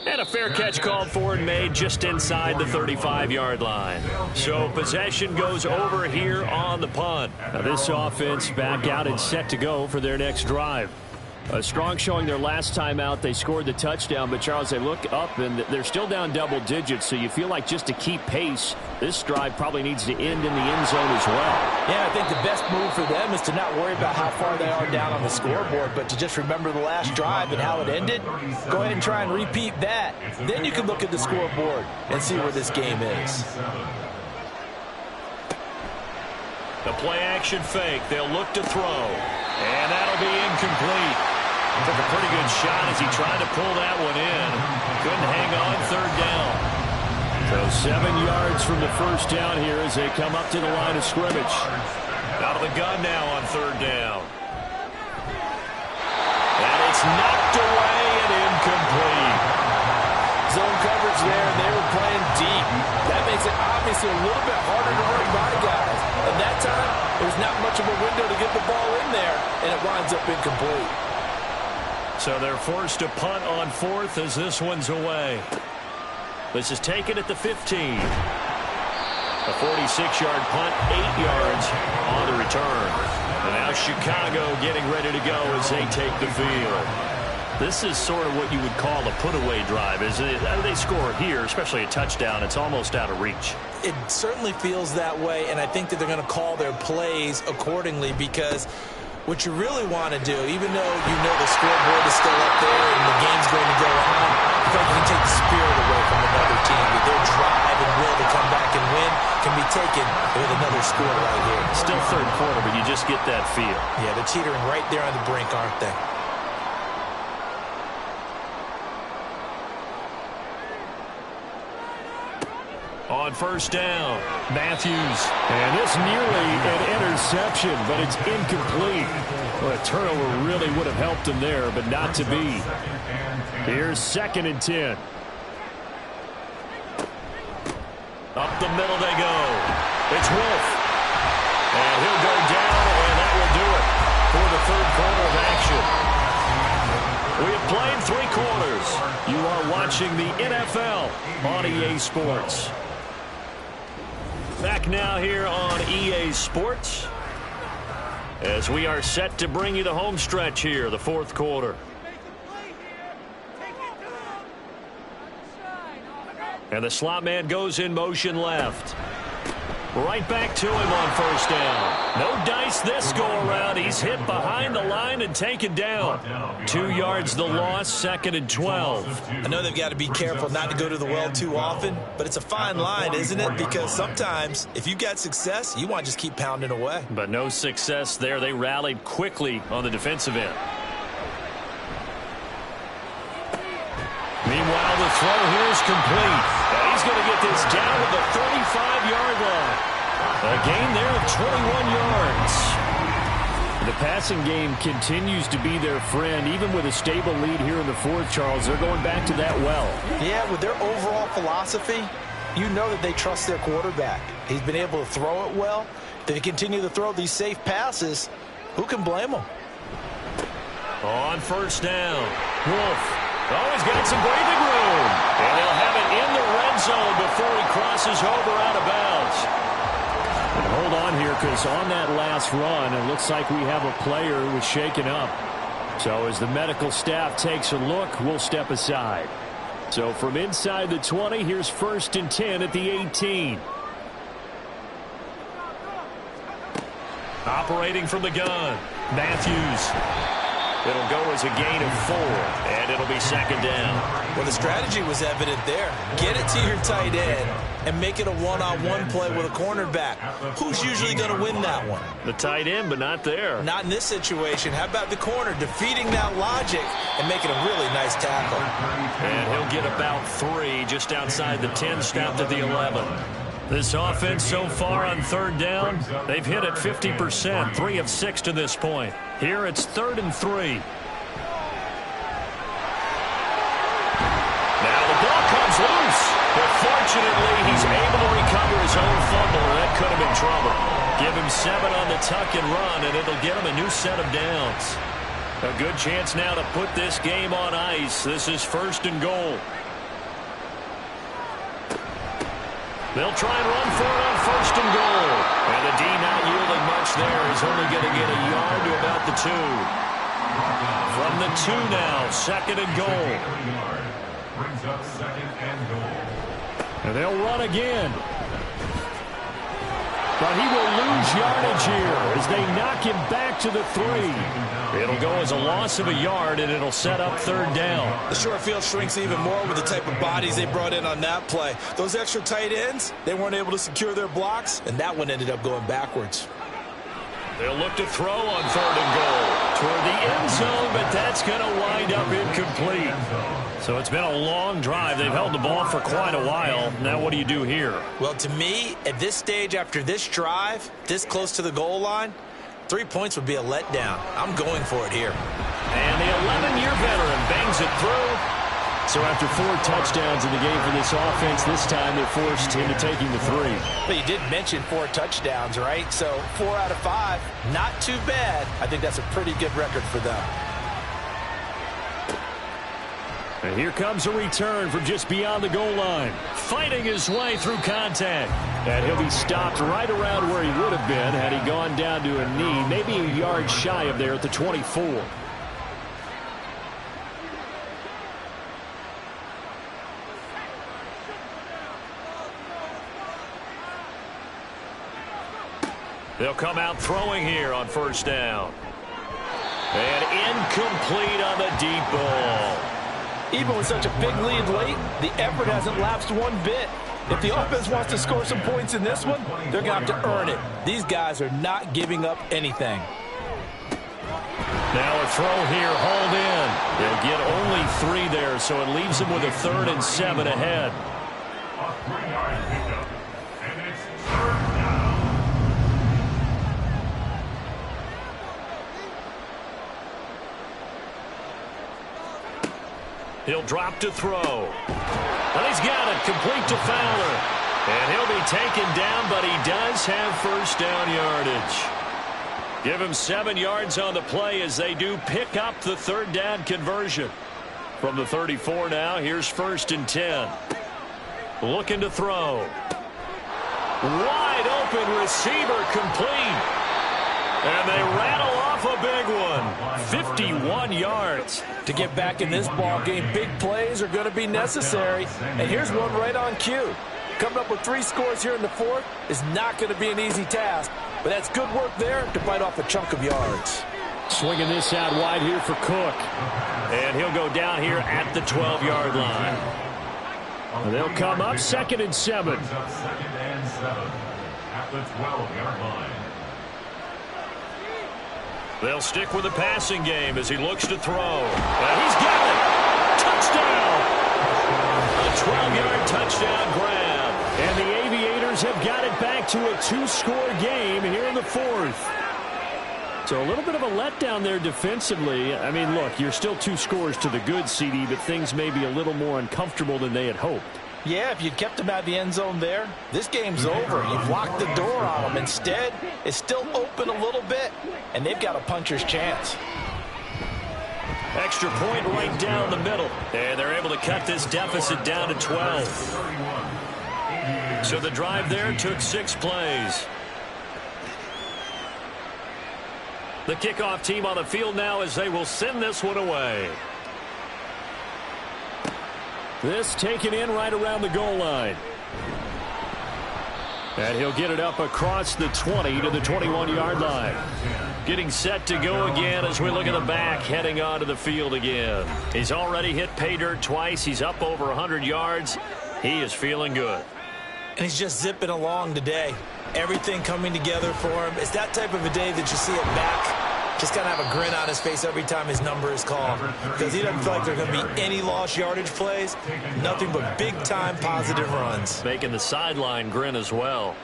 And a fair catch called for and made just inside the 35-yard line. So possession goes over here on the punt. Now this offense back out and set to go for their next drive. A strong showing their last time out. They scored the touchdown, but Charles, they look up and they're still down double digits, so you feel like just to keep pace, this drive probably needs to end in the end zone as well. Yeah, I think the best move for them is to not worry about how far they are down on the scoreboard, but to just remember the last drive and how it ended. Go ahead and try and repeat that. Then you can look at the scoreboard and see where this game is. The play-action fake. They'll look to throw. And that'll be incomplete. Took a pretty good shot as he tried to pull that one in. Couldn't hang on third down. So 7 yards from the first down here as they come up to the line of scrimmage. Out of the gun now on third down. And it's knocked away and incomplete. Zone coverage there, and they were playing deep. That makes it obviously a little bit harder to run by guys. And that time, there's not much of a window to get the ball in there, and it winds up incomplete. So they're forced to punt on fourth as this one's away. This is taken at the 15. A 46-yard punt, 8 yards on the return. And now Chicago getting ready to go as they take the field. This is sort of what you would call a put-away drive. They score here, especially a touchdown, it's almost out of reach. It certainly feels that way, and I think that they're going to call their plays accordingly, because what you really want to do, even though you know the scoreboard is still up there and the game's going to go on, you can take the spirit away from another team. Their drive and will to come back and win can be taken with another score right here. Still third quarter, but you just get that feel. Yeah, they're teetering right there on the brink, aren't they? On first down, Matthews. And this nearly an interception, but it's incomplete. Well, a turnover really would have helped him there, but not to be. Here's 2nd and 10. Up the middle they go. It's Wolf. And he'll go down, and that will do it for the third quarter of action. We have played 3 quarters. You are watching the NFL on EA Sports. Back now here on EA Sports as we are set to bring you the home stretch here, the fourth quarter. And the slot man goes in motion left. Right back to him on first down. No dice this go around. He's hit behind the line and taken down. 2 yards the loss, 2nd and 12. I know they've got to be careful not to go to the well too often, but it's a fine line, isn't it? Because sometimes if you've got success, you want to just keep pounding away. But no success there. They rallied quickly on the defensive end. Meanwhile, the throw here is complete. And he's going to get this down to the 35-yard line. A gain there of 21 yards. The passing game continues to be their friend, even with a stable lead here in the fourth, Charles. They're going back to that well. Yeah, with their overall philosophy, you know that they trust their quarterback. He's been able to throw it well. They continue to throw these safe passes. Who can blame them? On first down, Wolf. Oh, he's got some breathing room. And they'll have it in the red zone before he crosses over out of bounds. And hold on here, because on that last run, it looks like we have a player who was shaken up. So as the medical staff takes a look, we'll step aside. So from inside the 20, here's 1st and 10 at the 18. Operating from the gun, Matthews. It'll go as a gain of 4, and it'll be 2nd down. Well, the strategy was evident there. Get it to your tight end and make it a one-on-one play with a cornerback. Who's usually going to win that one? The tight end, but not there. Not in this situation. How about the corner defeating that logic and making a really nice tackle? And he'll get about 3 just outside the 10, stopped at the 11. This offense so far on 3rd down, they've hit it 50%, 3 of 6 to this point. Here it's 3rd and 3. Now the ball comes loose, but fortunately he's able to recover his own fumble, or that could have been trouble. Give him 7 on the tuck and run, and it'll get him a new set of downs. A good chance now to put this game on ice. This is 1st and goal. They'll try and run for it on 1st and goal. And the D not yielding much there. He's only going to get a yard to about the 2. From the 2 now, 2nd and goal. Brings up 2nd and goal. And they'll run again. But he will lose yardage here as they knock him back to the 3. It'll go as a loss of a yard, and it'll set up 3rd down. The short field shrinks even more with the type of bodies they brought in on that play. Those extra tight ends, they weren't able to secure their blocks, and that one ended up going backwards. They'll look to throw on 3rd and goal toward the end zone, but that's going to wind up incomplete. So it's been a long drive. They've held the ball for quite a while. Now what do you do here? Well, to me, at this stage after this drive, this close to the goal line, 3 points would be a letdown. I'm going for it here. And the 11-year veteran bangs it through. So after 4 touchdowns in the game for this offense, this time they're forced into taking the 3. But you did mention 4 touchdowns, right? So 4 out of 5, not too bad. I think that's a pretty good record for them. And here comes a return from just beyond the goal line. Fighting his way through contact. And he'll be stopped right around where he would have been had he gone down to a knee, maybe a yard shy of there at the 24. They'll come out throwing here on 1st down. And incomplete on the deep ball. Even with such a big lead late, the effort hasn't lapsed one bit. If the offense wants to score some points in this one, they're going to have to earn it. These guys are not giving up anything. Now a throw here, hauled in. They'll get only 3 there, so it leaves them with a 3rd and 7 ahead. A 3-yard pickup, and it's 3rd down. He'll drop to throw. And he's got it, complete to Fowler. And he'll be taken down, but he does have 1st down yardage. Give him 7 yards on the play as they do pick up the 3rd down conversion. From the 34 now, here's 1st and 10. Looking to throw. Wide open receiver, complete. And they rattle off a big one. 51 yards. To get back in this ball game, big plays are going to be necessary. And here's one right on cue. Coming up with 3 scores here in the 4th is not going to be an easy task. But that's good work there to bite off a chunk of yards. Swinging this out wide here for Cook. And he'll go down here at the 12-yard line. And they'll come up 2nd and 7. Brings up 2nd and 7 at the 12-yard line. They'll stick with the passing game as he looks to throw. And he's got it! Touchdown! A 12-yard touchdown grab. And the Aviators have got it back to a 2-score game here in the 4th. So a little bit of a letdown there defensively. I mean, look, you're still 2 scores to the good, CD, but things may be a little more uncomfortable than they had hoped. Yeah, if you'd kept them out of the end zone there, this game's over. You've locked the door on them. Instead, it's still open a little bit, and they've got a puncher's chance. Extra point right down the middle. And they're able to cut this deficit down to 12. So the drive there took 6 plays. The kickoff team on the field now as they will send this one away. This taken in right around the goal line. And he'll get it up across the 20 to the 21-yard line. Getting set to go again as we look at the back heading onto the field again. He's already hit pay dirt twice. He's up over 100 yards. He is feeling good. And he's just zipping along today. Everything coming together for him. It's that type of a day that you see it back. Just kind of have a grin on his face every time his number is called. Because he doesn't feel like there are going to be any lost yardage plays. Nothing but big-time positive runs. Making the sideline grin as well.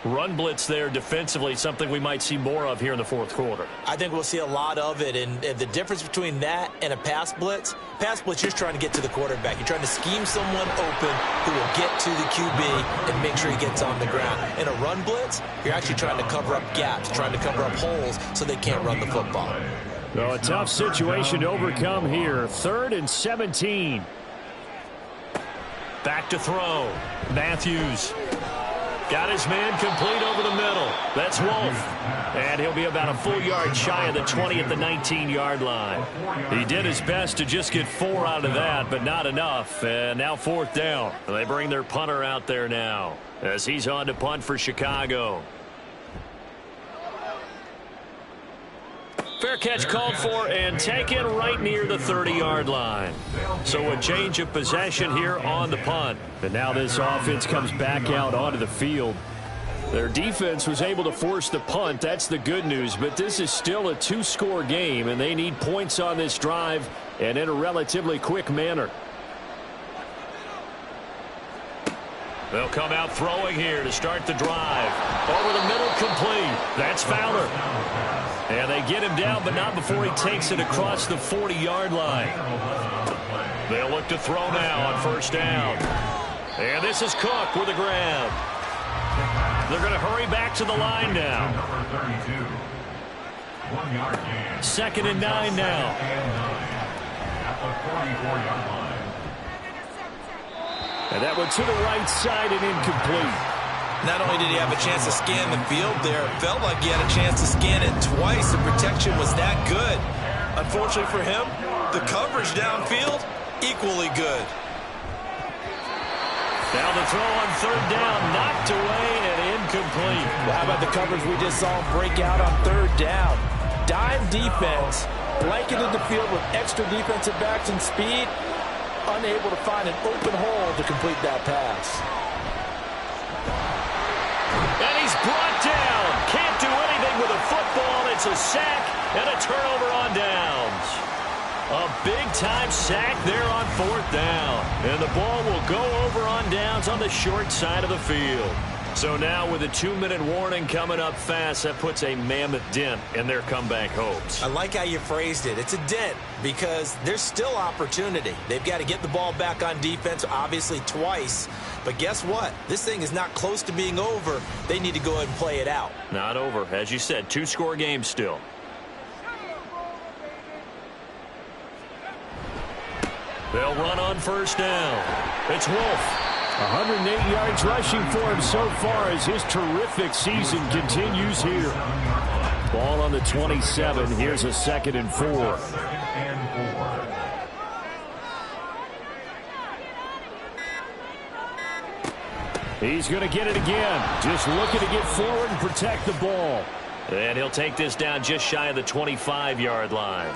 Run blitz there defensively, something we might see more of here in the 4th quarter. I think we'll see a lot of it, and the difference between that and a pass blitz, you're just trying to get to the quarterback. You're trying to scheme someone open who will get to the QB and make sure he gets on the ground. In a run blitz, you're actually trying to cover up gaps, trying to cover up holes so they can't run the football. Well, a tough situation to overcome here. 3rd and 17. Back to throw. Matthews. Got his man complete over the middle. That's Wolf. And he'll be about a full yard shy of the 20 at the 19-yard line. He did his best to just get 4 out of that, but not enough. And now 4th down. They bring their punter out there now as he's on to punt for Chicago. Fair catch called for and taken right near the 30-yard line. So a change of possession here on the punt. And now this offense comes back out onto the field. Their defense was able to force the punt. That's the good news. But this is still a 2-score game, and they need points on this drive and in a relatively quick manner. They'll come out throwing here to start the drive. Over the middle, complete. That's Fowler. And they get him down, but not before he takes it across the 40-yard line. They'll look to throw now on 1st down. And this is Cook with a grab. They're going to hurry back to the line now. 2nd and 9 now. At the 44-yard line. And that one to the right side and incomplete. Not only did he have a chance to scan the field there, it felt like he had a chance to scan it twice. The protection was that good. Unfortunately for him, the coverage downfield, equally good. Now the throw on 3rd down, knocked away and incomplete. Well, how about the coverage we just saw him break out on 3rd down? Dime defense, blanketed the field with extra defensive backs and speed, unable to find an open hole to complete that pass. And he's brought down. Can't do anything with a football. It's a sack and a turnover on downs. A big-time sack there on 4th down. And the ball will go over on downs on the short side of the field. So now with a 2-minute warning coming up fast, that puts a mammoth dent in their comeback hopes. I like how you phrased it. It's a dent because there's still opportunity. They've got to get the ball back on defense, obviously twice. But guess what? This thing is not close to being over. They need to go ahead and play it out. Not over. As you said, 2-score game still. They'll run on 1st down. It's Wolf. 108 yards rushing for him so far as his terrific season continues here. Ball on the 27. Here's a 2nd and 4. He's going to get it again. Just looking to get forward and protect the ball. And he'll take this down just shy of the 25-yard line.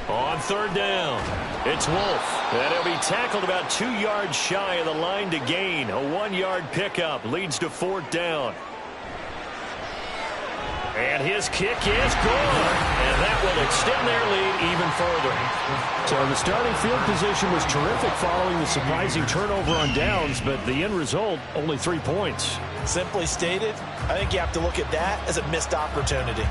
On 3rd down, it's Wolf. And he'll be tackled about 2 yards shy of the line to gain. A 1-yard pickup leads to 4th down. And And his kick is good. And that will extend their lead even further. So the starting field position was terrific following the surprising turnover on downs, but the end result, only 3 points. Simply stated, I think you have to look at that as a missed opportunity.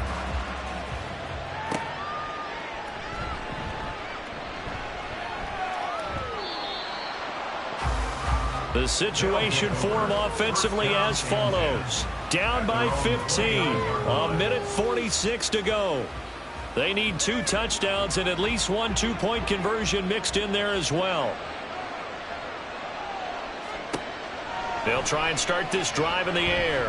The situation for them offensively as follows. Down by 15. A minute 46 to go. They need 2 touchdowns and at least 1 two-point conversion mixed in there as well. They'll try and start this drive in the air.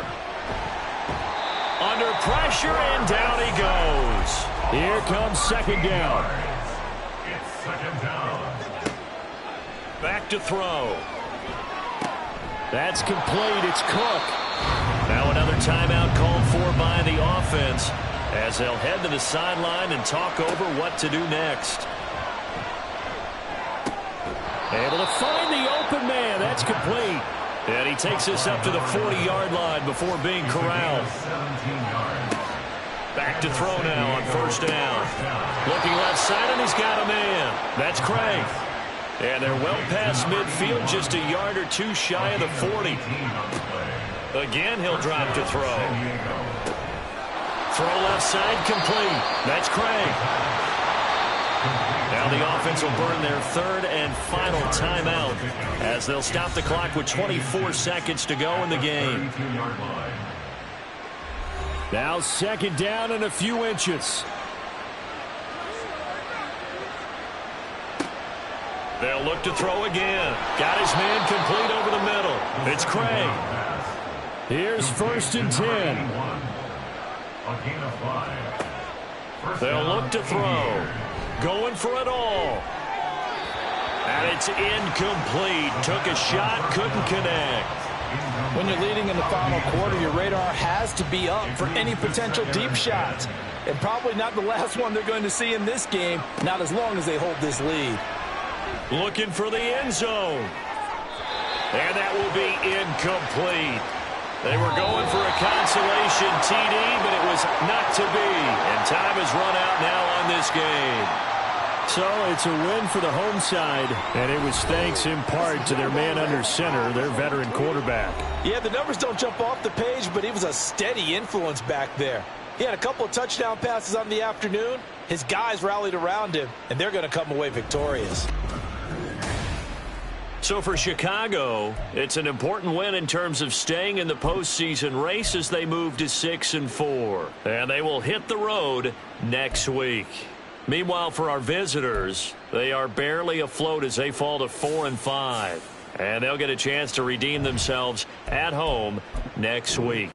Under pressure, and down he goes. Here comes second down. It's second down. Back to throw. That's complete. It's Cook. Now another timeout called for by the offense as they'll head to the sideline and talk over what to do next. Able to find the open man. That's complete. And he takes us up to the 40-yard line before being corralled. 17 yards. Back to throw now on first down. Looking left side, and he's got a man. That's Craig. And they're well past midfield, just a yard or 2 shy of the 40. Again, he'll drop to throw. Throw left side, complete. That's Craig. Now the offense will burn their 3rd and final timeout as they'll stop the clock with 24 seconds to go in the game. Now second down and a few inches. They'll look to throw again. Got his man complete over the middle. It's Craig. Here's 1st and 10. They'll look to throw. Going for it all. And it's incomplete. Took a shot, couldn't connect. When you're leading in the final quarter, your radar has to be up for any potential deep shots. And probably not the last one they're going to see in this game, not as long as they hold this lead. Looking for the end zone. And that will be incomplete. They were going for a consolation TD, but it was not to be. And time has run out now on this game. So it's a win for the home side, and it was thanks in part to their man under center, their veteran quarterback. Yeah, the numbers don't jump off the page, but he was a steady influence back there. He had a couple of touchdown passes on the afternoon. His guys rallied around him, and they're going to come away victorious. So for Chicago, it's an important win in terms of staying in the postseason race as they move to 6-4. And they will hit the road next week. Meanwhile, for our visitors, they are barely afloat as they fall to 4-5. And they'll get a chance to redeem themselves at home next week.